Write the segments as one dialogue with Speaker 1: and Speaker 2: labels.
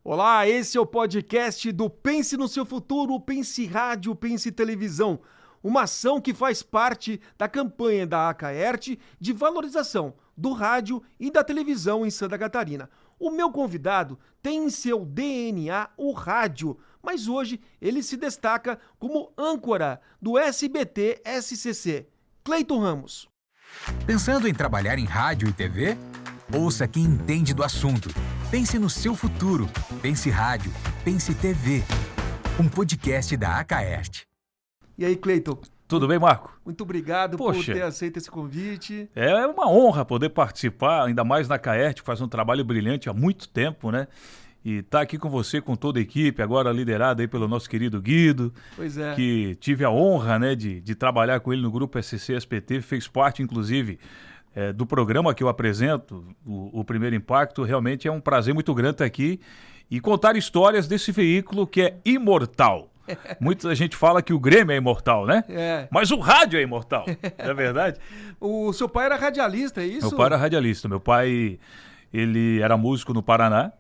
Speaker 1: Olá, esse é o podcast do Pense no Seu Futuro, Pense Rádio, Pense Televisão. Uma ação que faz parte da campanha da Acaerte de valorização do rádio e da televisão em Santa Catarina. O meu convidado tem em seu DNA o rádio, mas hoje ele se destaca como âncora do SBT-SCC. Cleiton Ramos.
Speaker 2: Pensando em trabalhar em rádio e TV? Ouça quem entende do assunto. Pense no seu futuro. Pense Rádio. Pense TV. Um podcast da Acaerte.
Speaker 1: E aí, Cleiton?
Speaker 3: Tudo bem, Marco?
Speaker 1: Muito obrigado por ter aceito esse convite.
Speaker 3: É uma honra poder participar, ainda mais na Acaerte, que faz um trabalho brilhante há muito tempo, né? E tá aqui com você, com toda a equipe, agora liderada aí pelo nosso querido Guido.
Speaker 1: Pois é.
Speaker 3: Que tive a honra, né, de trabalhar com ele no grupo SCC-SPT, fez parte, inclusive, do programa que eu apresento, o Primeiro Impacto. Realmente é um prazer muito grande estar aqui e contar histórias desse veículo que é imortal. Muita gente fala que o Grêmio é imortal, né?
Speaker 1: É.
Speaker 3: Mas o rádio é imortal, não é verdade?
Speaker 1: O seu pai era radialista, é isso?
Speaker 3: Meu pai era radialista. Meu pai, ele era músico no Paraná,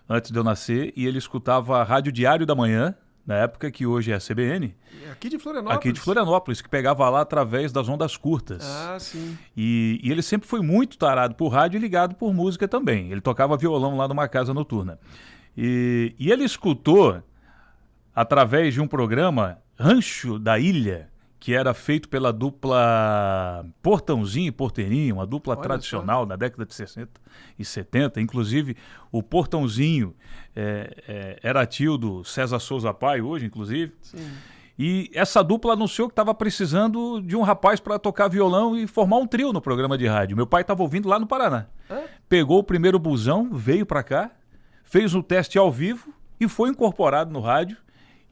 Speaker 3: antes de eu nascer, e ele escutava a Rádio Diário da Manhã, na época que hoje é a CBN.
Speaker 1: Aqui de Florianópolis?
Speaker 3: Aqui de Florianópolis, que pegava lá através das ondas curtas.
Speaker 1: Ah, sim.
Speaker 3: E ele sempre foi muito tarado por rádio e ligado por música também. Ele tocava violão lá numa casa noturna. E ele escutou, através de um programa, Rancho da Ilha, que era feito pela dupla Portãozinho e Porteirinho, uma dupla tradicional da década de 60 e 70. Inclusive, o Portãozinho era tio do César Souza Pai, hoje, inclusive.
Speaker 1: Sim.
Speaker 3: E essa dupla anunciou que estava precisando de um rapaz para tocar violão e formar um trio no programa de rádio. Meu pai estava ouvindo lá no Paraná. Pegou o primeiro busão, veio para cá, fez um teste ao vivo e foi incorporado no rádio.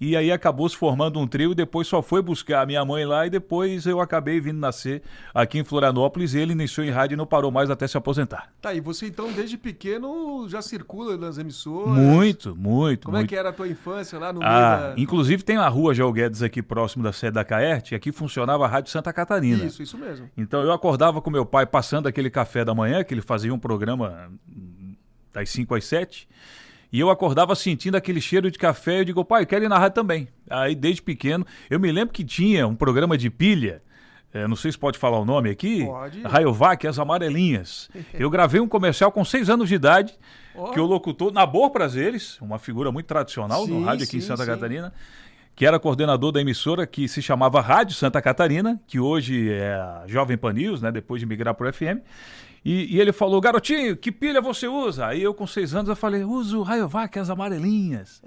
Speaker 3: E aí acabou se formando um trio e depois só foi buscar a minha mãe lá e depois eu acabei vindo nascer aqui em Florianópolis e ele iniciou em rádio e não parou mais até se aposentar.
Speaker 1: Tá, e você então desde pequeno já circula nas emissoras?
Speaker 3: Muito.
Speaker 1: Como é que era a tua infância lá no meio da...
Speaker 3: Inclusive tem a rua João Guedes aqui próximo da sede da Acaerte, aqui funcionava a Rádio Santa Catarina.
Speaker 1: Isso mesmo.
Speaker 3: Então eu acordava com meu pai passando aquele café da manhã, que ele fazia um programa das 5 às 7. E eu acordava sentindo aquele cheiro de café e eu digo, pai, eu quero ir na rádio também. Aí, desde pequeno, eu me lembro que tinha um programa de pilha, não sei se pode falar o nome aqui.
Speaker 1: Pode.
Speaker 3: Rayovac, as amarelinhas. Eu gravei um comercial com 6 anos de idade, que o locutor, Nabor Prazeres, uma figura muito tradicional no rádio aqui em Santa Catarina, que era coordenador da emissora que se chamava Rádio Santa Catarina, que hoje é a Jovem Pan News, né, depois de migrar para o FM. E ele falou, garotinho, que pilha você usa? Aí eu com 6 anos eu falei, uso Rayovac, as amarelinhas.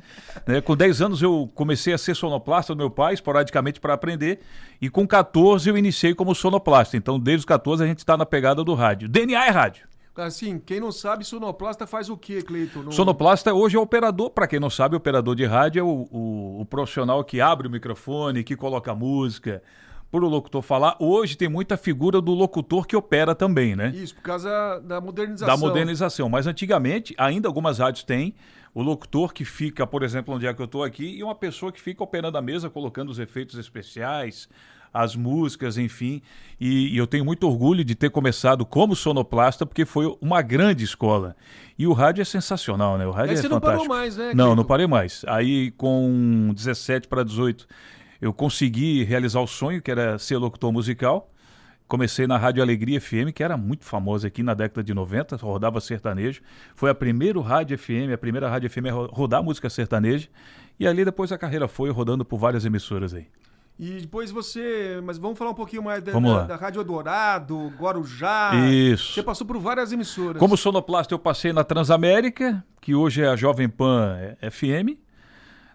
Speaker 3: Com 10 anos eu comecei a ser sonoplasta do meu pai, esporadicamente para aprender. E com 14 eu iniciei como sonoplasta. Então desde os 14 a gente está na pegada do rádio. DNA é rádio.
Speaker 1: Assim, quem não sabe, sonoplasta faz o quê, Cleiton?
Speaker 3: Sonoplasta hoje é operador, para quem não sabe, operador de rádio é o profissional que abre o microfone, que coloca música, por o locutor falar. Hoje tem muita figura do locutor que opera também, né?
Speaker 1: Isso, por causa da modernização.
Speaker 3: Da modernização, mas antigamente, ainda algumas rádios têm o locutor que fica, por exemplo, onde é que eu estou aqui, e uma pessoa que fica operando a mesa, colocando os efeitos especiais, as músicas, enfim. E eu tenho muito orgulho de ter começado como sonoplasta, porque foi uma grande escola. E o rádio é sensacional, né? O rádio é fantástico.
Speaker 1: Você não parou mais, né?
Speaker 3: Não parei mais. Aí, com 17 para 18, eu consegui realizar o sonho, que era ser locutor musical. Comecei na Rádio Alegria FM, que era muito famosa aqui na década de 90, rodava sertanejo. Foi a primeira rádio FM a rodar música sertaneja. E ali depois a carreira foi rodando por várias emissoras aí.
Speaker 1: E depois mas vamos falar um pouquinho mais da Rádio Eldorado, Guarujá.
Speaker 3: Isso.
Speaker 1: Você passou por várias emissoras.
Speaker 3: Como sonoplasta eu passei na Transamérica, que hoje é a Jovem Pan FM.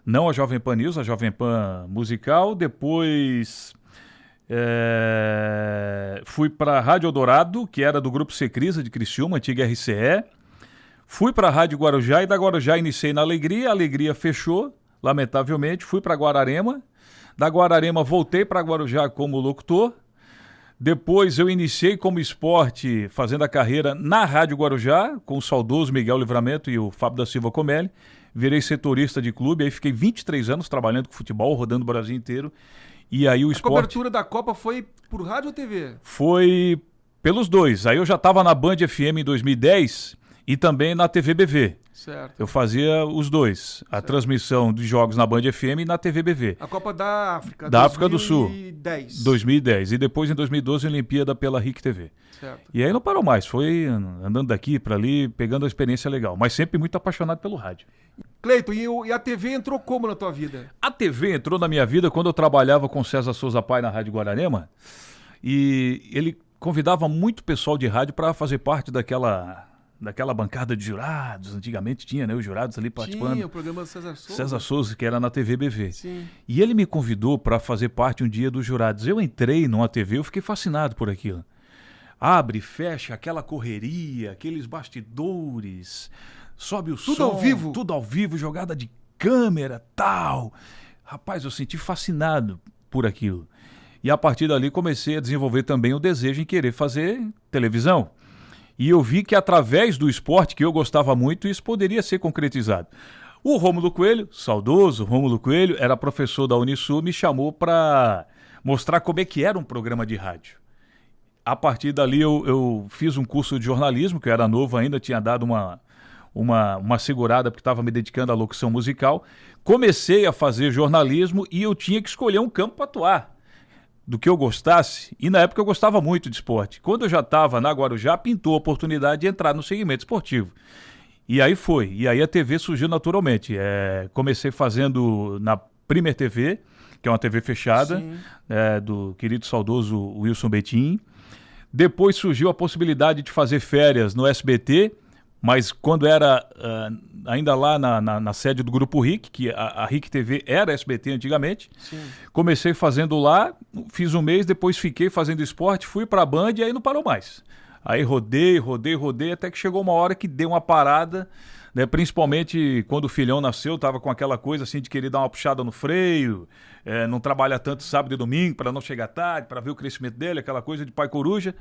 Speaker 3: Não a Jovem Pan News, a Jovem Pan Musical. Depois fui para a Rádio Eldorado, que era do Grupo Secrisa de Criciúma, antiga RCE. Fui para a Rádio Guarujá e da Guarujá iniciei na Alegria. A Alegria fechou, lamentavelmente. Fui para Guararema. Da Guararema voltei para Guarujá como locutor. Depois eu iniciei como esporte, fazendo a carreira na Rádio Guarujá, com o saudoso Miguel Livramento e o Fábio da Silva Comelli. Virei setorista de clube, aí fiquei 23 anos trabalhando com futebol, rodando o Brasil inteiro. E aí o esporte...
Speaker 1: A cobertura da Copa foi por rádio ou TV?
Speaker 3: Foi pelos dois. Aí eu já estava na Band FM em 2010 e também na TV BV.
Speaker 1: Certo.
Speaker 3: Eu fazia os dois. A transmissão de jogos na Band FM e na TV BV.
Speaker 1: A Copa da África.
Speaker 3: Da África do Sul.
Speaker 1: 2010.
Speaker 3: E depois, em 2012, a Olimpíada pela RIC TV.
Speaker 1: Certo.
Speaker 3: E aí não parou mais. Foi andando daqui para ali, pegando a experiência legal. Mas sempre muito apaixonado pelo rádio.
Speaker 1: Cleiton, e a TV entrou como na tua vida?
Speaker 3: A TV entrou na minha vida quando eu trabalhava com César Souza Pai na Rádio Guararema. E ele convidava muito pessoal de rádio para fazer parte daquela bancada de jurados. Antigamente tinha, né? Os jurados ali participando.
Speaker 1: Tinha o programa do César Souza.
Speaker 3: César Souza, que era na TV BV.
Speaker 1: Sim.
Speaker 3: E ele me convidou para fazer parte um dia dos jurados. Eu entrei numa TV, eu fiquei fascinado por aquilo. Abre, fecha, aquela correria, aqueles bastidores, sobe o som.
Speaker 1: Tudo ao vivo?
Speaker 3: Tudo ao vivo, jogada de câmera, tal. Rapaz, eu senti fascinado por aquilo. E a partir dali comecei a desenvolver também o desejo em querer fazer televisão. E eu vi que através do esporte, que eu gostava muito, isso poderia ser concretizado. O Rômulo Coelho, saudoso Rômulo Coelho, era professor da Unisul, me chamou para mostrar como é que era um programa de rádio. A partir dali eu fiz um curso de jornalismo, que eu era novo ainda, tinha dado uma segurada porque estava me dedicando à locução musical. Comecei a fazer jornalismo e eu tinha que escolher um campo para atuar, do que eu gostasse, e na época eu gostava muito de esporte. Quando eu já estava na Guarujá, pintou a oportunidade de entrar no segmento esportivo. E aí foi. E aí a TV surgiu naturalmente. Comecei fazendo na Primer TV, que é uma TV fechada, do querido saudoso Wilson Betim. Depois surgiu a possibilidade de fazer férias no SBT, mas quando era ainda lá na sede do Grupo RIC, que a RIC TV era SBT antigamente. Sim. Comecei fazendo lá, fiz um mês, depois fiquei fazendo esporte, fui para a Band e aí não parou mais. Aí rodei, até que chegou uma hora que deu uma parada, né? Principalmente quando o filhão nasceu, tava com aquela coisa assim de querer dar uma puxada no freio, não trabalhar tanto sábado e domingo para não chegar tarde, para ver o crescimento dele, aquela coisa de pai coruja.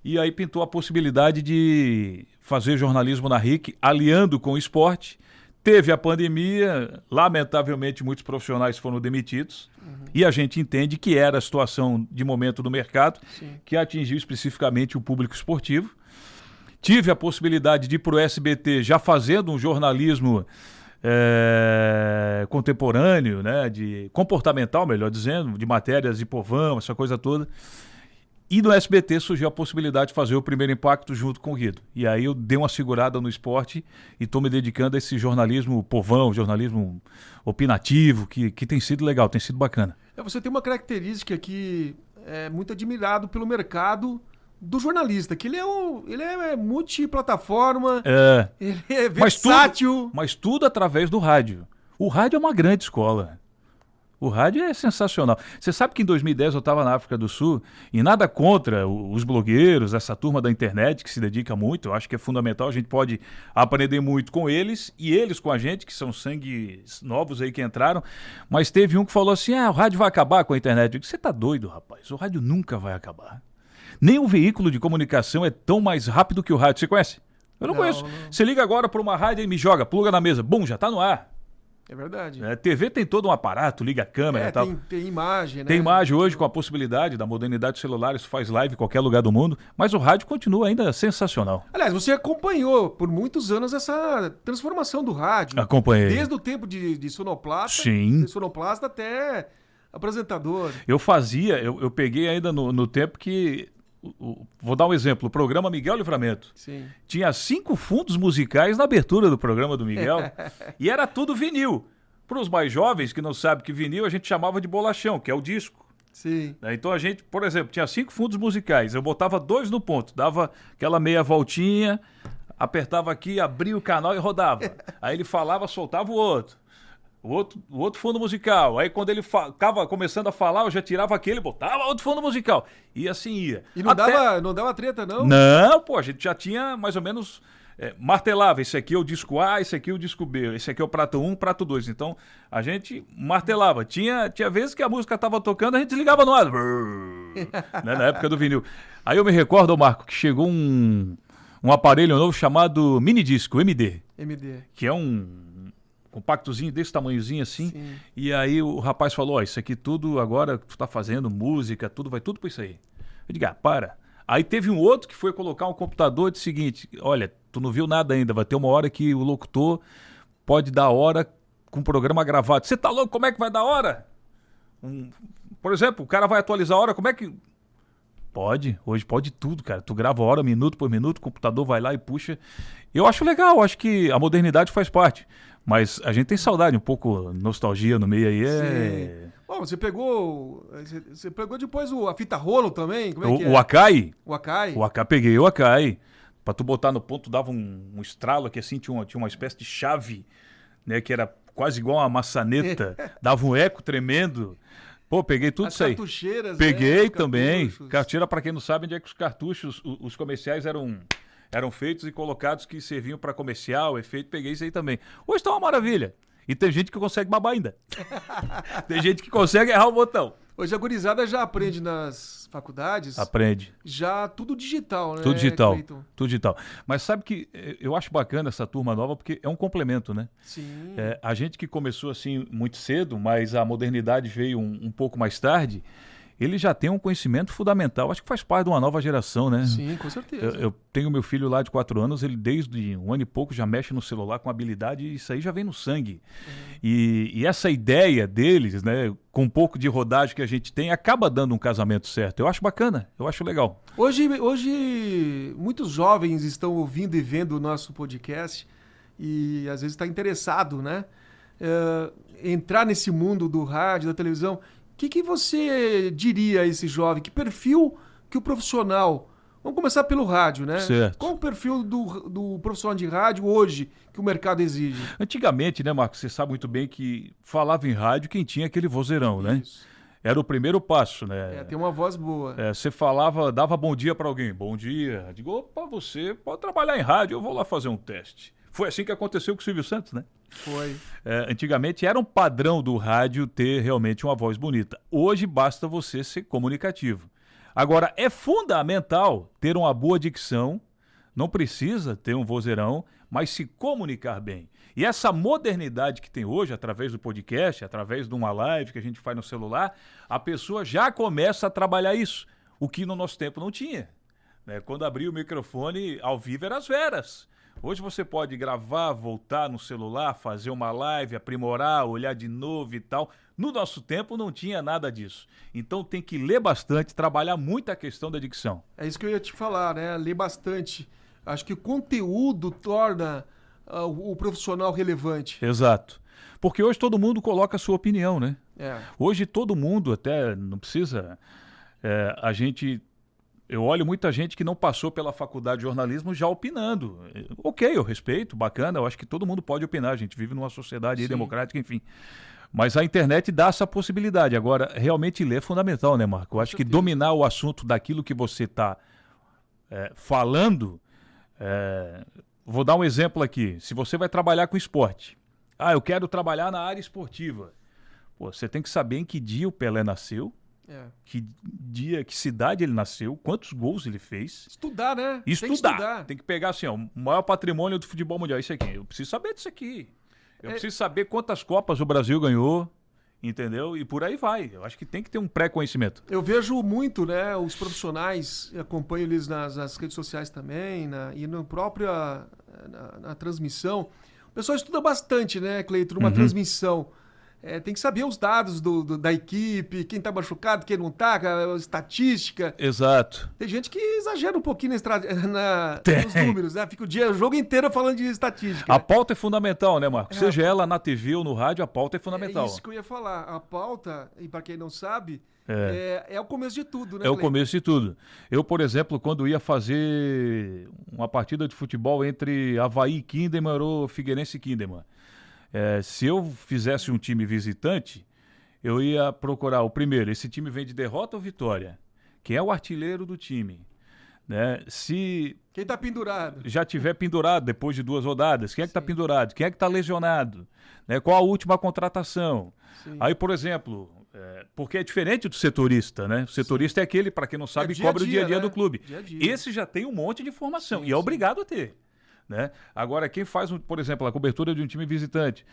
Speaker 3: E aí pintou a possibilidade de fazer jornalismo na RIC, aliando com o esporte. Teve a pandemia, lamentavelmente muitos profissionais foram demitidos, e a gente entende que era a situação de momento do mercado, que atingiu especificamente o público esportivo. Tive a possibilidade de ir para o SBT já fazendo um jornalismo contemporâneo, né, de comportamental, melhor dizendo, de matérias de povão, essa coisa toda. E no SBT surgiu a possibilidade de fazer o Primeiro Impacto junto com o Guido. E aí eu dei uma segurada no esporte e estou me dedicando a esse jornalismo povão, jornalismo opinativo, que tem sido legal, tem sido bacana.
Speaker 1: Você tem uma característica que é muito admirado pelo mercado do jornalista, que ele é multiplataforma, ele é versátil.
Speaker 3: Mas tudo através do rádio. O rádio é uma grande escola. O rádio é sensacional. Você sabe que em 2010 eu estava na África do Sul e nada contra os blogueiros, essa turma da internet que se dedica muito. Eu acho que é fundamental, a gente pode aprender muito com eles e eles com a gente, que são sangues novos aí que entraram. Mas teve um que falou assim, o rádio vai acabar com a internet. Eu disse, você tá doido, rapaz? O rádio nunca vai acabar. Nenhum veículo de comunicação é tão mais rápido que o rádio. Você conhece? Eu não conheço. Você liga agora para uma rádio e me joga, pluga na mesa. Bum, já tá no ar.
Speaker 1: É verdade.
Speaker 3: TV tem todo um aparato, liga a câmera e tal.
Speaker 1: Tem imagem, né?
Speaker 3: Tem imagem hoje com a possibilidade da modernidade celular, isso faz live em qualquer lugar do mundo, mas o rádio continua ainda sensacional.
Speaker 1: Aliás, você acompanhou por muitos anos essa transformação do rádio.
Speaker 3: Acompanhei.
Speaker 1: Desde o tempo de sonoplasta,
Speaker 3: Sim.
Speaker 1: de sonoplasta até apresentador.
Speaker 3: Eu peguei ainda no tempo que... Vou dar um exemplo, o programa Miguel Livramento.
Speaker 1: Sim.
Speaker 3: Tinha 5 fundos musicais na abertura do programa do Miguel e era tudo vinil. Para os mais jovens que não sabem que vinil a gente chamava de bolachão, que é o disco.
Speaker 1: Sim.
Speaker 3: Então a gente, por exemplo, tinha 5 fundos musicais, eu botava 2 no ponto, dava aquela meia voltinha, apertava aqui, abria o canal e rodava. Aí ele falava, soltava o outro. O outro fundo musical. Aí quando ele estava começando a falar, eu já tirava aquele, botava outro fundo musical. E assim ia.
Speaker 1: E não dava treta, não?
Speaker 3: Não, pô, a gente já tinha mais ou menos... martelava, esse aqui é o disco A, esse aqui é o disco B, esse aqui é o prato 1, prato 2. Então, a gente martelava. Tinha vezes que a música estava tocando, a gente desligava no ar. Né, na época do vinil. Aí eu me recordo, Marco, que chegou um aparelho novo chamado Minidisco, MD. Que é um compactozinho desse tamanhozinho assim.
Speaker 1: Sim.
Speaker 3: E aí o rapaz falou, isso aqui tudo agora que tu tá fazendo, música, vai tudo pra isso aí. Eu digo, para. Aí teve um outro que foi colocar um computador de seguinte, olha, tu não viu nada ainda. Vai ter uma hora que o locutor pode dar hora com o programa gravado. Você tá louco? Como é que vai dar hora? Por exemplo, o cara vai atualizar a hora, como é que... Pode, hoje pode tudo, cara. Tu grava hora, minuto por minuto, o computador vai lá e puxa. Eu acho legal, acho que a modernidade faz parte. Mas a gente tem saudade, um pouco nostalgia no meio aí.
Speaker 1: Bom, você pegou depois a fita rolo também? Como é que é?
Speaker 3: O Akai?
Speaker 1: O Akai?
Speaker 3: O Akai, peguei o Akai. Pra tu botar no ponto, dava um estralo aqui assim, tinha uma espécie de chave, né, que era quase igual uma maçaneta, dava um eco tremendo. Pô, peguei tudo isso aí. As
Speaker 1: cartucheiras,
Speaker 3: peguei também. Cartucheira, pra quem não sabe, onde é que os cartuchos, os comerciais eram feitos e colocados que serviam para comercial, efeito, peguei isso aí também. Hoje tá uma maravilha. E tem gente que consegue babar ainda. Tem gente que consegue errar o botão.
Speaker 1: Hoje a gurizada já aprende nas faculdades.
Speaker 3: Aprende.
Speaker 1: Já tudo digital, né?
Speaker 3: Tudo digital.
Speaker 1: Cleiton?
Speaker 3: Tudo digital. Mas sabe que eu acho bacana essa turma nova porque é um complemento, né?
Speaker 1: Sim.
Speaker 3: A gente que começou assim muito cedo, mas a modernidade veio um pouco mais tarde, ele já tem um conhecimento fundamental. Acho que faz parte de uma nova geração, né?
Speaker 1: Sim, com certeza.
Speaker 3: Eu tenho meu filho lá de 4 anos, ele desde 1 ano e pouco já mexe no celular com habilidade e isso aí já vem no sangue. E essa ideia deles, né, com um pouco de rodagem que a gente tem, acaba dando um casamento certo. Eu acho bacana, eu acho legal.
Speaker 1: Hoje muitos jovens estão ouvindo e vendo o nosso podcast e às vezes está interessado, né? Entrar nesse mundo do rádio, da televisão. O que você diria a esse jovem? Que perfil que o profissional... Vamos começar pelo rádio, né?
Speaker 3: Certo.
Speaker 1: Qual o perfil do profissional de rádio hoje que o mercado exige?
Speaker 3: Antigamente, né, Marcos, você sabe muito bem que falava em rádio quem tinha aquele vozeirão, né?
Speaker 1: Isso.
Speaker 3: Era o primeiro passo, né?
Speaker 1: Tem uma voz boa.
Speaker 3: Você falava, dava bom dia para alguém. Bom dia. Digo, opa, você pode trabalhar em rádio, eu vou lá fazer um teste. Foi assim que aconteceu com o Silvio Santos, né?
Speaker 1: Foi.
Speaker 3: Antigamente era um padrão do rádio ter realmente uma voz bonita. Hoje basta você ser comunicativo. Agora, é fundamental ter uma boa dicção, não precisa ter um vozeirão, mas se comunicar bem. E essa modernidade que tem hoje, através do podcast, através de uma live que a gente faz no celular, a pessoa já começa a trabalhar isso, o que no nosso tempo não tinha. Né? Quando abria o microfone, ao vivo eram as veras. Hoje você pode gravar, voltar no celular, fazer uma live, aprimorar, olhar de novo e tal. No nosso tempo não tinha nada disso. Então tem que ler bastante, trabalhar muito a questão da dicção.
Speaker 1: É isso que eu ia te falar, né? Ler bastante. Acho que o conteúdo torna o profissional relevante.
Speaker 3: Exato. Porque hoje todo mundo coloca a sua opinião, né? Hoje todo mundo, até não precisa... Eu olho muita gente que não passou pela faculdade de jornalismo já opinando. Ok, eu respeito, bacana, eu acho que todo mundo pode opinar, a gente vive numa sociedade aí democrática, enfim. Mas a internet dá essa possibilidade. Agora, realmente ler é fundamental, né, Marco? Eu acho que dominar o assunto daquilo que você está falando... Vou dar um exemplo aqui. Se você vai trabalhar com esporte, eu quero trabalhar na área esportiva. Pô, você tem que saber em que dia o Pelé nasceu, que cidade ele nasceu, quantos gols ele fez.
Speaker 1: Estudar, né?
Speaker 3: Estudar. Tem que pegar assim, o maior patrimônio do futebol mundial, isso aqui. Eu preciso saber disso aqui. Eu preciso saber quantas Copas o Brasil ganhou, entendeu? E por aí vai. Eu acho que tem que ter um pré-conhecimento.
Speaker 1: Eu vejo muito, né, os profissionais, acompanho eles nas redes sociais também, e na própria na transmissão. O pessoal estuda bastante, né, Cleiton, numa transmissão. Tem que saber os dados da equipe, quem tá machucado, quem não tá, a estatística.
Speaker 3: Exato.
Speaker 1: Tem gente que exagera um pouquinho nos números, né? Fica o jogo inteiro falando de estatística.
Speaker 3: A pauta é fundamental, né, Marco? Seja ela na TV ou no rádio, a pauta é fundamental.
Speaker 1: É isso que eu ia falar. A pauta, e para quem não sabe, é o começo de tudo, né,
Speaker 3: É o começo de tudo. Eu, por exemplo, quando ia fazer uma partida de futebol entre Avaí e Kinderman ou Figueirense e Kinderman, se eu fizesse um time visitante, eu ia procurar o primeiro, esse time vem de derrota ou vitória? Quem é o artilheiro do time? Né? Se
Speaker 1: quem está pendurado?
Speaker 3: Já tiver pendurado depois de 2 rodadas, quem é que está pendurado? Quem é que está lesionado? Né? Qual a última contratação? Sim. Aí, por exemplo, porque é diferente do setorista, né? O setorista é aquele, para quem não sabe, cobra o dia a dia, né, do clube.
Speaker 1: Dia.
Speaker 3: Esse já tem um monte de informação e é obrigado a ter. Né? Agora, quem faz, por exemplo, a cobertura de um time visitante,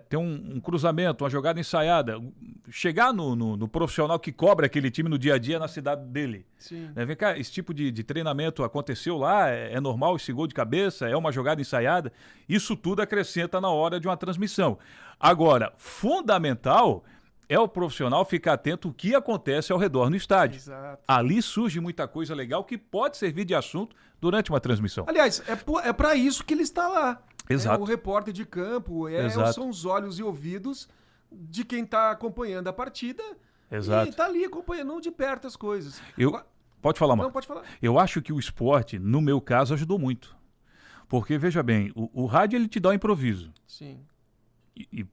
Speaker 3: tem um cruzamento, uma jogada ensaiada, chegar no profissional que cobra aquele time no dia a dia na cidade dele. Né? Vem cá, esse tipo de treinamento aconteceu lá, é normal esse gol de cabeça, é uma jogada ensaiada, isso tudo acrescenta na hora de uma transmissão. Agora, fundamental é o profissional ficar atento ao que acontece ao redor no estádio.
Speaker 1: Exato.
Speaker 3: Ali surge muita coisa legal que pode servir de assunto durante uma transmissão.
Speaker 1: Aliás, é para isso que ele está lá.
Speaker 3: Exato.
Speaker 1: O repórter de campo, são os olhos e ouvidos de quem está acompanhando a partida.
Speaker 3: Exato.
Speaker 1: E está ali acompanhando de perto as coisas.
Speaker 3: Pode falar, Marco.
Speaker 1: Não, pode falar.
Speaker 3: Eu acho que o esporte, no meu caso, ajudou muito. Porque, veja bem, o rádio ele te dá um improviso.
Speaker 1: Sim.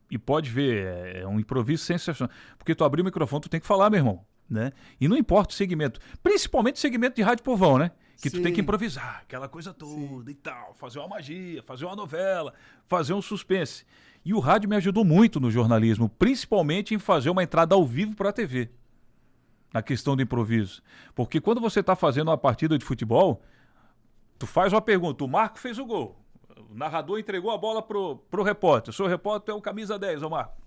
Speaker 3: E pode ver, é um improviso sensacional. Porque tu abrir o microfone, tu tem que falar, meu irmão. Né? E não importa o segmento. Principalmente o segmento de rádio povão, né? Que tu tem que improvisar, aquela coisa toda e tal. Fazer uma magia, fazer uma novela, fazer um suspense. E o rádio me ajudou muito no jornalismo, principalmente em fazer uma entrada ao vivo para a TV. Na questão do improviso. Porque quando você está fazendo uma partida de futebol, tu faz uma pergunta, o Marco fez o gol. O narrador entregou a bola pro repórter. O seu repórter é o camisa 10, ô Marco.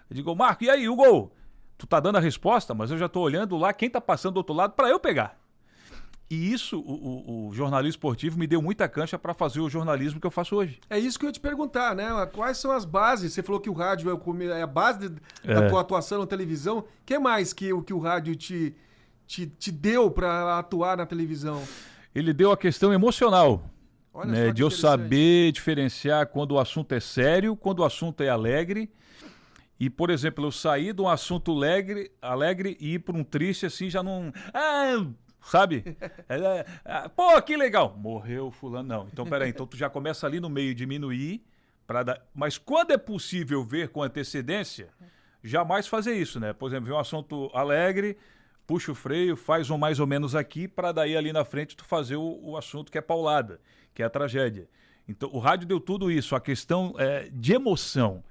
Speaker 3: Eu digo, Marco, e aí, o gol? Tu tá dando a resposta, mas eu já tô olhando lá quem tá passando do outro lado para eu pegar. E isso, o jornalismo esportivo me deu muita cancha para fazer o jornalismo que eu faço hoje.
Speaker 1: É isso que eu ia te perguntar, né? Quais são as bases? Você falou que o rádio é a base da tua atuação na televisão. O que mais que o rádio te deu para atuar na televisão?
Speaker 3: Ele deu a questão emocional.
Speaker 1: Olha
Speaker 3: né, de eu saber diferenciar quando o assunto é sério, quando o assunto é alegre. E, por exemplo, eu sair de um assunto alegre e ir para um triste assim, já não... sabe? Pô, que legal. Morreu fulano. Não, então peraí. Então tu já começa ali no meio diminuir. Mas quando é possível ver com antecedência, jamais fazer isso, né? Por exemplo, ver um assunto alegre... Puxa o freio, faz um mais ou menos aqui, para daí ali na frente tu fazer o assunto que é paulada, que é a tragédia. Então o rádio deu tudo isso, a questão de emoção.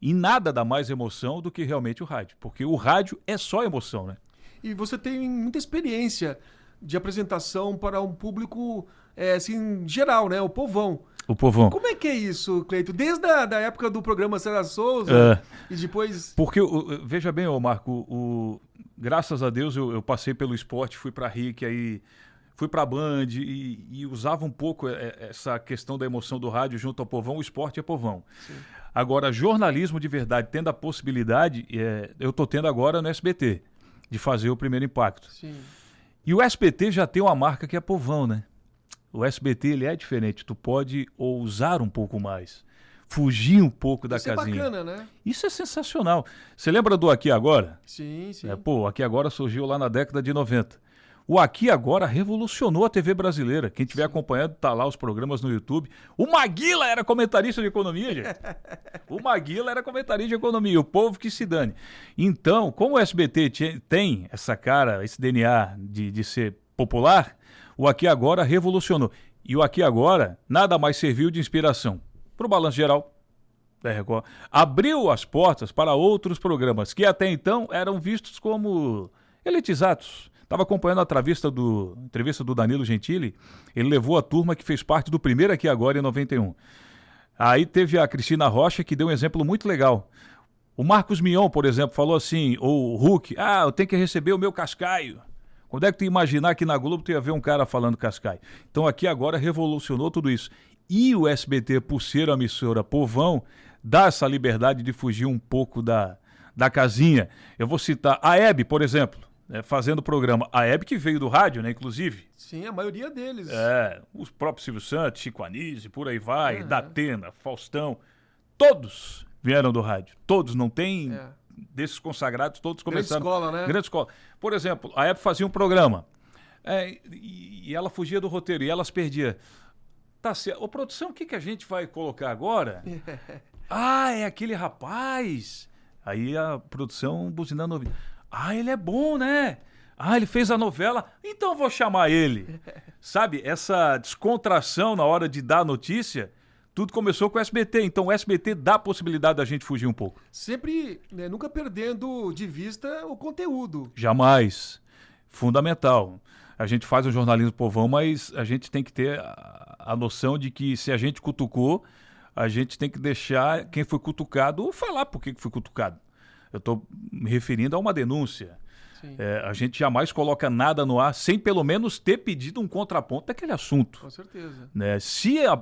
Speaker 3: E nada dá mais emoção do que realmente o rádio, porque o rádio é só emoção, né? E
Speaker 1: você tem muita experiência de apresentação para um público, assim, geral, né? O povão.
Speaker 3: O povão.
Speaker 1: Como é que é isso, Cleito? Desde a época do programa César Souza e depois...
Speaker 3: Porque, veja bem, Marco, graças a Deus eu passei pelo esporte, fui para a RIC, aí fui para a Band e usava um pouco essa questão da emoção do rádio junto ao povão. O esporte é povão. Sim. Agora, jornalismo de verdade, tendo a possibilidade, eu estou tendo agora no SBT, de fazer o Primeiro Impacto. Sim. E o SBT já tem uma marca que é povão, né? O SBT, ele é diferente, tu pode ousar um pouco mais, fugir um pouco da casinha. Isso é
Speaker 1: bacana, né?
Speaker 3: Isso é sensacional. Você lembra do Aqui Agora?
Speaker 1: Sim, sim.
Speaker 3: O Aqui Agora surgiu lá na década de 90. O Aqui Agora revolucionou a TV brasileira. Quem estiver acompanhando, tá lá os programas no YouTube. O Maguila era comentarista de economia, gente. O Maguila era comentarista de economia, o povo que se dane. Então, como o SBT tem essa cara, esse DNA de ser popular, o Aqui Agora revolucionou. E o Aqui Agora nada mais serviu de inspiração para o Balanço Geral da Record. Abriu as portas para outros programas que até então eram vistos como elitizados. Estava acompanhando a entrevista do Danilo Gentili. Ele levou a turma que fez parte do primeiro Aqui Agora em 91. Aí teve a Cristina Rocha, que deu um exemplo muito legal. O Marcos Mion, por exemplo, falou assim, ou o Hulk, eu tenho que receber o meu cascaio. Quando é que tu ia imaginar que na Globo tu ia ver um cara falando cascaio? Então Aqui Agora revolucionou tudo isso. E o SBT, por ser a emissora povão, dá essa liberdade de fugir um pouco da casinha. Eu vou citar a Hebe, por exemplo, fazendo o programa. A Hebe que veio do rádio, né, inclusive.
Speaker 1: Sim, a maioria deles.
Speaker 3: Os próprios Silvio Santos, Chico Anísio, por aí vai, Datena, Faustão, todos vieram do rádio. Todos, não tem... desses consagrados, todos começaram...
Speaker 1: Grande escola, né?
Speaker 3: Grande escola. Por exemplo, a Hebe fazia um programa e ela fugia do roteiro e elas perdiam. Tá certo. Ô, produção, o que a gente vai colocar agora? É aquele rapaz. Aí a produção buzinando no ouvido. Ele é bom, né? Ele fez a novela, então eu vou chamar ele. Sabe, essa descontração na hora de dar a notícia... Tudo começou com o SBT, então o SBT dá a possibilidade da gente fugir um pouco.
Speaker 1: Sempre, nunca perdendo de vista o conteúdo.
Speaker 3: Jamais. Fundamental. A gente faz um jornalismo povão, mas a gente tem que ter a noção de que se a gente cutucou, a gente tem que deixar quem foi cutucado falar por que foi cutucado. Eu estou me referindo a uma denúncia. A gente jamais coloca nada no ar sem pelo menos ter pedido um contraponto daquele assunto.
Speaker 1: Com certeza.
Speaker 3: Né? Se a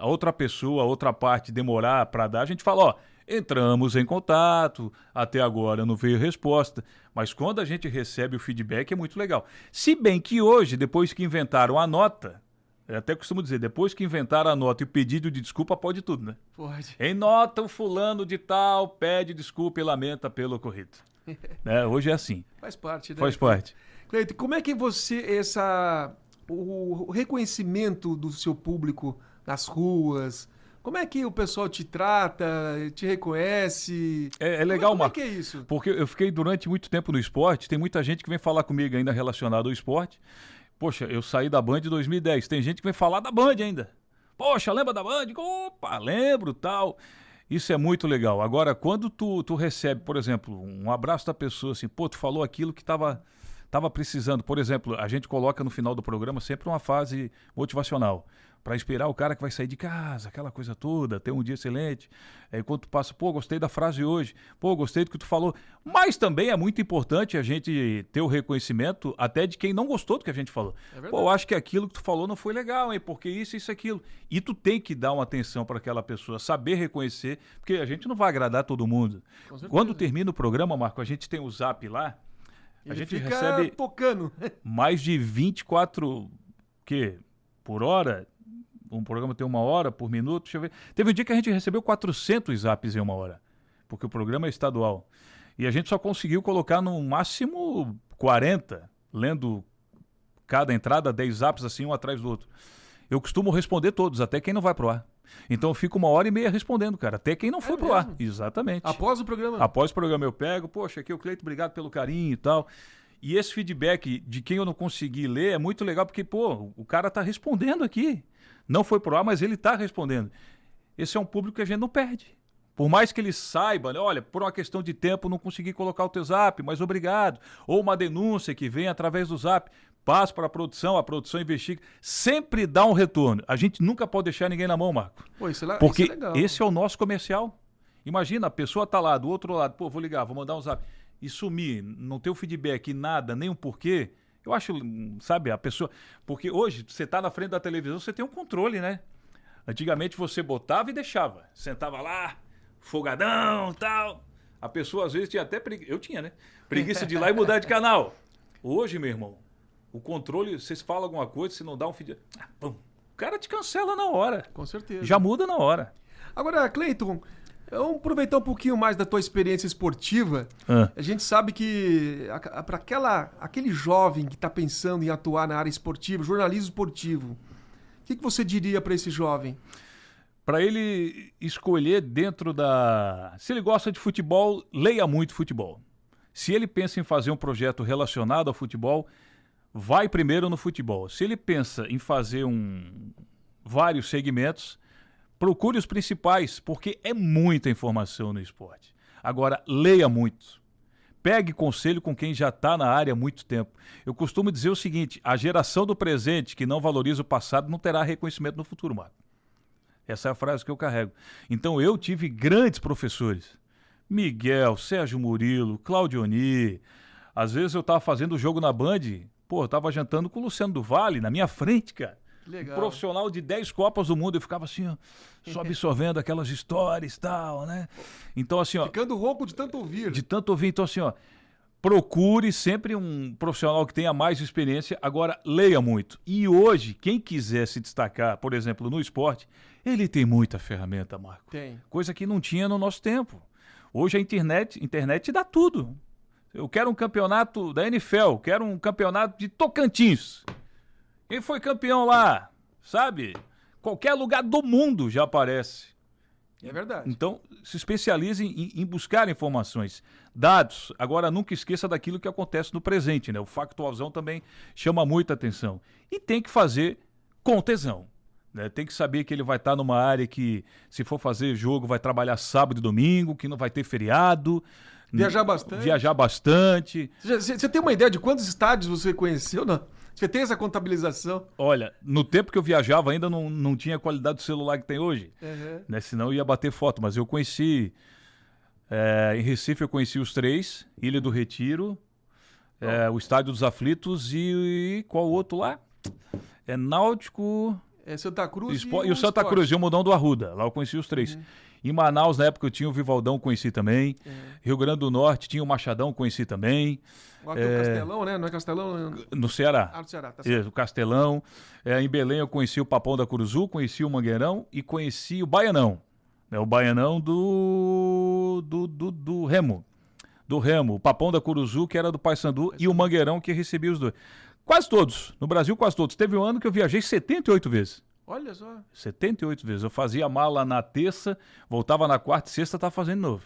Speaker 3: outra pessoa, a outra parte demorar para dar, a gente fala, ó, entramos em contato, até agora não veio resposta. Mas quando a gente recebe o feedback é muito legal. Se bem que hoje, depois que inventaram a nota, eu até costumo dizer, depois que inventaram a nota e o pedido de desculpa, pode tudo, né?
Speaker 1: Pode.
Speaker 3: Em nota, o fulano de tal pede desculpa e lamenta pelo ocorrido. Hoje é assim.
Speaker 1: Faz parte, né?
Speaker 3: Faz parte.
Speaker 1: Cleiton, como é que o reconhecimento do seu público nas ruas, como é que o pessoal te trata, te reconhece?
Speaker 3: É legal, Marco.
Speaker 1: Como é que é isso?
Speaker 3: Porque eu fiquei durante muito tempo no esporte, tem muita gente que vem falar comigo ainda relacionado ao esporte. Poxa, eu saí da Band em 2010, tem gente que vem falar da Band ainda. Poxa, lembra da Band? Opa, lembro, tal. Isso é muito legal. Agora, quando tu recebe, por exemplo, um abraço da pessoa assim, pô, tu falou aquilo que tava precisando. Por exemplo, a gente coloca no final do programa sempre uma fase motivacional, para inspirar o cara que vai sair de casa, aquela coisa toda, ter um dia excelente. Aí quando tu passa, pô, gostei da frase hoje, pô, gostei do que tu falou. Mas também é muito importante a gente ter o reconhecimento até de quem não gostou do que a gente falou. Pô, eu acho que aquilo que tu falou não foi legal, hein, porque isso, aquilo. E tu tem que dar uma atenção para aquela pessoa, saber reconhecer, porque a gente não vai agradar todo mundo. Quando termina o programa, Marco, a gente tem o Zap lá, a gente recebe
Speaker 1: tocando
Speaker 3: mais de 24 por hora. Um programa tem 1 hora por minuto, deixa eu ver. Teve um dia que a gente recebeu 400 zaps em 1 hora, porque o programa é estadual. E a gente só conseguiu colocar no máximo 40, lendo cada entrada, 10 zaps assim, um atrás do outro. Eu costumo responder todos, até quem não vai pro ar. Então eu fico 1h30 respondendo, cara, até quem não foi pro ar. Exatamente.
Speaker 1: Após o programa?
Speaker 3: Após o programa eu pego, poxa, aqui o Cleiton, obrigado pelo carinho e tal. E esse feedback de quem eu não consegui ler é muito legal, porque, pô, o cara tá respondendo aqui. Não foi pro ar, mas ele está respondendo. Esse é um público que a gente não perde. Por mais que ele saiba, né, olha, por uma questão de tempo não consegui colocar o teu zap, mas obrigado. Ou uma denúncia que vem através do zap, passa para a produção investiga. Sempre dá um retorno. A gente nunca pode deixar ninguém na mão, Marco.
Speaker 1: Pô, isso é
Speaker 3: porque
Speaker 1: legal.
Speaker 3: Esse é o nosso comercial. Imagina, a pessoa tá lá do outro lado, pô, vou ligar, vou mandar um zap. E sumir, não ter o feedback, nada, nem um porquê. Eu acho, sabe, a pessoa... Porque hoje, você tá na frente da televisão, você tem um controle, né? Antigamente você botava e deixava. Sentava lá, folgadão e tal. A pessoa às vezes tinha até preguiça. Eu tinha, né? Preguiça de ir lá e mudar de canal. Hoje, meu irmão, o controle, você fala alguma coisa, se não dá um feedback... o cara te cancela na hora.
Speaker 1: Com certeza.
Speaker 3: Já muda na hora.
Speaker 1: Agora, Cleiton... Vamos aproveitar um pouquinho mais da tua experiência esportiva. A gente sabe que para aquele jovem que está pensando em atuar na área esportiva, jornalismo esportivo, o que você diria para esse jovem?
Speaker 3: Para ele escolher dentro da... Se ele gosta de futebol, leia muito futebol. Se ele pensa em fazer um projeto relacionado ao futebol, vai primeiro no futebol. Se ele pensa em fazer vários segmentos... Procure os principais, porque é muita informação no esporte. Agora, leia muito. Pegue conselho com quem já está na área há muito tempo. Eu costumo dizer o seguinte, a geração do presente que não valoriza o passado não terá reconhecimento no futuro, Marco. Essa é a frase que eu carrego. Então, eu tive grandes professores. Miguel, Sérgio Murilo, Claudioni. Às vezes eu estava fazendo o jogo na Band, eu estava jantando com o Luciano do Vale, na minha frente, cara.
Speaker 1: Legal.
Speaker 3: Um profissional de 10 Copas do Mundo, eu ficava assim, ó, só absorvendo aquelas histórias e tal, né? Então, assim, ó...
Speaker 1: Ficando rouco de tanto ouvir.
Speaker 3: De tanto ouvir. Então, assim, ó, procure sempre um profissional que tenha mais experiência. Agora, leia muito. E hoje, quem quiser se destacar, por exemplo, no esporte, ele tem muita ferramenta, Marco.
Speaker 1: Tem.
Speaker 3: Coisa que não tinha no nosso tempo. Hoje a internet dá tudo. Eu quero um campeonato da NFL, quero um campeonato de Tocantins. Quem foi campeão lá, sabe? Qualquer lugar do mundo já aparece.
Speaker 1: É verdade.
Speaker 3: Então, se especialize em buscar informações, dados. Agora, nunca esqueça daquilo que acontece no presente, né? O factualzão também chama muita atenção. E tem que fazer com tesão, né? Tem que saber que ele vai estar numa área que, se for fazer jogo, vai trabalhar sábado e domingo, que não vai ter feriado.
Speaker 1: Viajar bastante.
Speaker 3: Viajar bastante.
Speaker 1: Você tem uma ideia de quantos estádios você conheceu, não? Você tem essa contabilização?
Speaker 3: Olha, no tempo que eu viajava ainda não tinha a qualidade do celular que tem hoje, né? Senão eu ia bater foto, mas eu conheci, em Recife eu conheci os 3, Ilha do Retiro, o Estádio dos Aflitos e qual outro lá? Náutico...
Speaker 1: Santa Cruz
Speaker 3: e o Santa Cruz, e o Mundão do Arruda, lá eu conheci os 3. Em Manaus, na época, eu tinha o Vivaldão, conheci também. Rio Grande do Norte, tinha o Machadão, conheci também.
Speaker 1: Agora tem o Castelão, né? Não é Castelão?
Speaker 3: No Ceará.
Speaker 1: No Ceará, tá certo.
Speaker 3: O Castelão. Em Belém, eu conheci o Papão da Curuzu, conheci o Mangueirão e conheci o Baianão. O Baianão do Remo. Do Remo. O Papão da Curuzu, que era do Paysandu, e o Mangueirão, que recebia os 2. Quase todos. No Brasil, quase todos. Teve um ano que eu viajei 78 vezes.
Speaker 1: Olha só.
Speaker 3: 78 vezes. Eu fazia mala na terça, voltava na quarta e sexta, tava fazendo novo.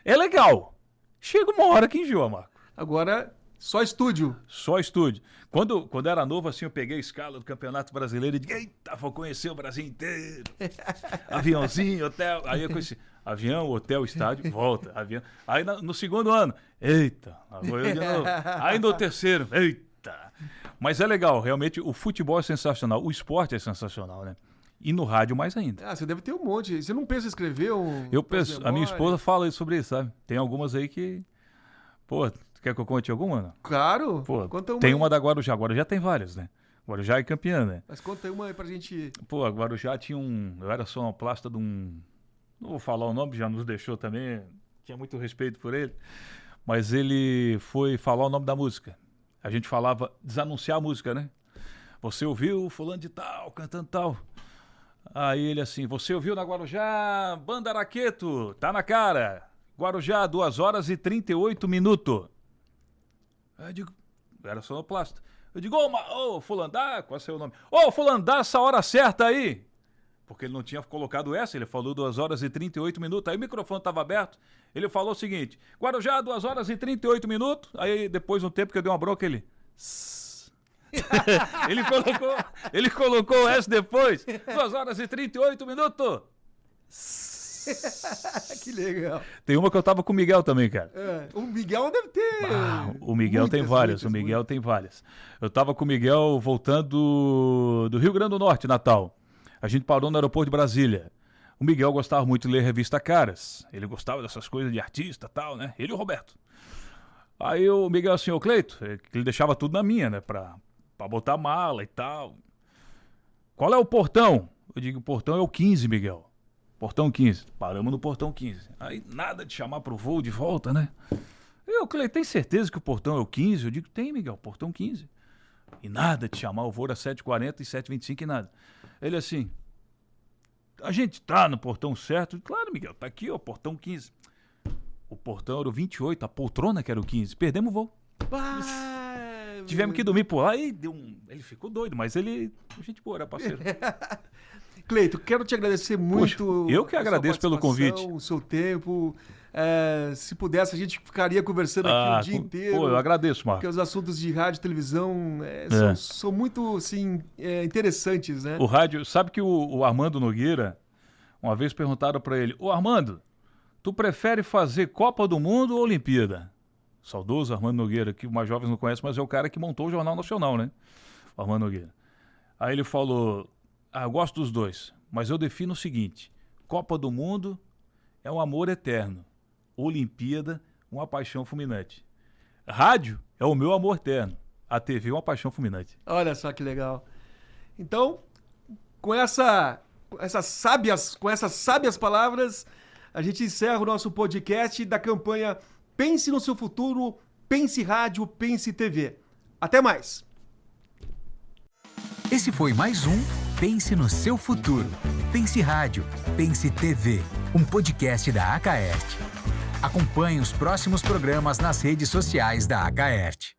Speaker 3: É legal. Chega uma hora que enjoa, Marco.
Speaker 1: Agora, só estúdio.
Speaker 3: Só estúdio. Quando era novo, assim, eu peguei a escala do Campeonato Brasileiro e disse, eita, vou conhecer o Brasil inteiro. Aviãozinho, hotel. Aí eu conheci avião, hotel, estádio, volta. Avião. Aí no segundo ano, eita, vou eu de novo. Aí no terceiro, eita. Mas é legal, realmente o futebol é sensacional, o esporte é sensacional, né? E no rádio mais ainda.
Speaker 1: Você deve ter um monte. Você não pensa em escrever
Speaker 3: Eu penso, a minha esposa fala sobre isso, sabe? Tem algumas aí que... Pô, quer que eu conte alguma? Não?
Speaker 1: Claro.
Speaker 3: Pô,
Speaker 1: conta uma
Speaker 3: tem
Speaker 1: aí.
Speaker 3: uma da Guarujá. Guarujá tem várias, né? Guarujá é campeã, né?
Speaker 1: Mas conta uma aí pra gente...
Speaker 3: Pô, a Guarujá tinha eu era sonoplasta de um... Não vou falar o nome, já nos deixou também. Tinha muito respeito por ele. Mas ele foi falar o nome da música. A gente falava, desanunciar a música, né? Você ouviu fulano de tal, cantando tal. Aí ele assim, você ouviu na Guarujá, Banda Araqueto, tá na cara. Guarujá, 2 horas e 38 minutos. Aí eu digo, era sonoplasta. Eu digo, ô fulano, qual é o seu nome? Ô fulano, dá essa hora certa aí. Porque ele não tinha colocado essa, ele falou 2 horas e 38 minutos. Aí o microfone estava aberto, ele falou o seguinte, Guarujá, 2 horas e 38 minutos. Aí depois de um tempo que eu dei uma bronca, ele... ele colocou essa depois, 2 horas e 38 minutos.
Speaker 1: Que legal.
Speaker 3: Tem uma que eu tava com o Miguel também, cara.
Speaker 1: O Miguel deve ter...
Speaker 3: o Miguel tem várias, o Miguel tem várias. Eu tava com o Miguel voltando do Rio Grande do Norte, Natal. A gente parou no aeroporto de Brasília. O Miguel gostava muito de ler revista Caras. Ele gostava dessas coisas de artista e tal, né? Ele e o Roberto. Aí o Miguel assim, ô Cleito, ele deixava tudo na minha, né? Pra botar mala e tal. Qual é o portão? Eu digo, o portão é o 15, Miguel. Portão 15. Paramos no portão 15. Aí nada de chamar pro voo de volta, né? Eu, Cleito, tem certeza que o portão é o 15? Eu digo, tem, Miguel, portão 15. E nada de chamar, o voo era 7h40 e 7h25 e nada. Ele assim, a gente tá no portão certo? Claro, Miguel, tá aqui, ó, portão 15. O portão era o 28, a poltrona que era o 15. Perdemos o voo. Tivemos que dormir por lá e ele ficou doido, mas a gente boa, era parceiro.
Speaker 1: Cleito, quero te agradecer muito.
Speaker 3: Poxa, eu que agradeço pelo convite.
Speaker 1: O seu tempo. Se pudesse, a gente ficaria conversando aqui o dia inteiro.
Speaker 3: Pô, eu agradeço, Marco.
Speaker 1: Porque os assuntos de rádio e televisão são muito assim, interessantes, né?
Speaker 3: O rádio, sabe que o Armando Nogueira, uma vez perguntaram para ele, ô Armando, tu prefere fazer Copa do Mundo ou Olimpíada? Saudoso Armando Nogueira, que os mais jovens não conhecem, mas é o cara que montou o Jornal Nacional, né? O Armando Nogueira. Aí ele falou, eu gosto dos dois, mas eu defino o seguinte, Copa do Mundo é um amor eterno. Olimpíada, uma paixão fulminante. Rádio é o meu amor eterno. A TV é uma paixão fulminante.
Speaker 1: Olha só que legal. Então, com essas sábias palavras, a gente encerra o nosso podcast da campanha Pense no Seu Futuro, Pense Rádio, Pense TV. Até mais.
Speaker 2: Esse foi mais um Pense no Seu Futuro. Pense Rádio, Pense TV, um podcast da Acaerte. Acompanhe os próximos programas nas redes sociais da Acaerte.